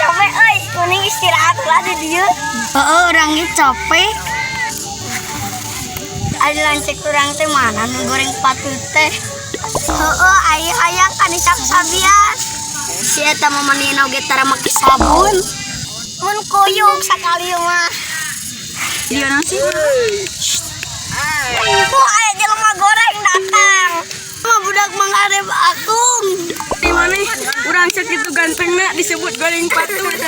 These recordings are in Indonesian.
Capek euy, mending istirahat lah di dieu. Orangnya capek. Ada lancek kurang teh mana nu goreng patut teh. Aya kan dicak sabian. Si eta mah manehna oge tara make sabun. Mun koyok sakali mah. Dia nasi. Aya jelema goreng datang. Mah budak mangharep akung. Di mana urang cek itu gantengna disebut goreng patut.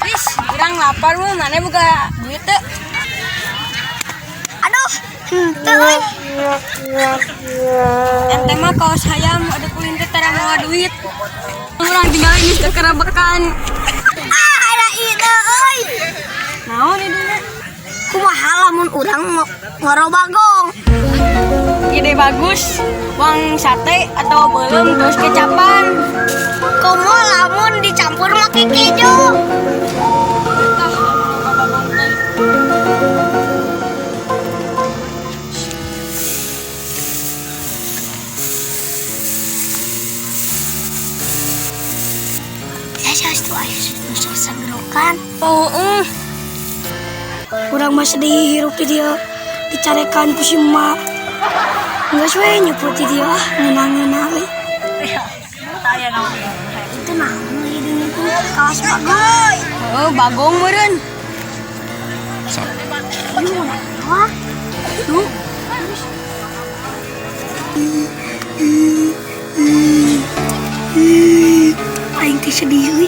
Wis, urang lapar mah mana buka duit teh. Aduh, teu euy. Ente mah kaos hayam ada kuing teh tara mau duit. Urang tinggalin geus kekerabekan. Ada ide euy. Naon iduna? Kumaha lamun urang ngorobagong. Ide bagus. Wang sate atau belum terus kecapan. Komo lamun dicampur make keju. Ya itu ayo susah gerokan. Urang masih dihirup di dia dicarekan ku si emak. Enggak suwe nyebut di dia ngenang-ngenang euy. Itu naon ide itu kaos bagong. Oh, bagong meureun. Ieu mah Lu aing teh sedih euy.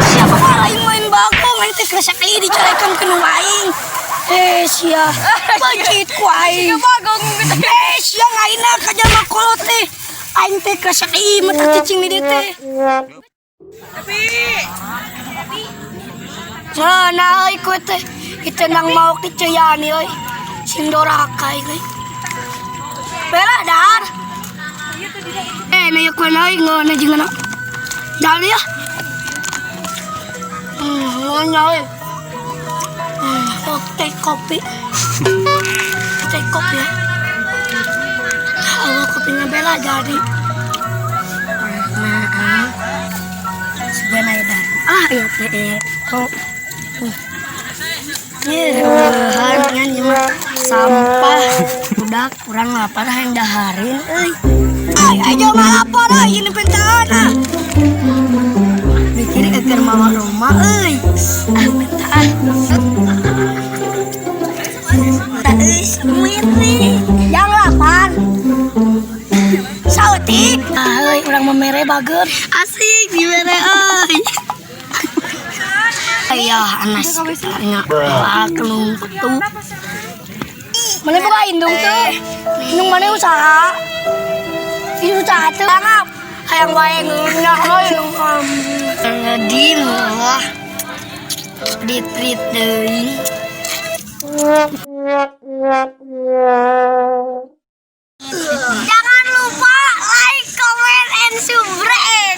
Siapa aing main bagong aing teh kerasa kali dicarekan ke nu aing. Sia, bacit ku aing. bagong gitu. Sia ngaina ka jalma kolot teh. Aing teh kerasa kali mata cicing di dieu teh. Sana euy ku teh itu nang mau keceyani euy. Sing doraka euy. Bela dar. Naya kuana euy ngona jeung na. Dal ya. Ngona euy. Teh kopi. Teh kopi ya. Kalau kopinya Bela jadi. Sebenarnya dah. Ya teh. Kan cuma sampah budak kurang lapar yang daharin aja mah lapar ini pentaan mikir agar mama rumah pentaan semiti yang lapar sautik orang memere bager asik dimere ayah anas tanya kelung petu mana buka indung tuh indung mana usaha itu usaha tuh ngap hayang wae ngunyak lo indung ngedin lah prit deui jangan lupa like, comment, and subscribe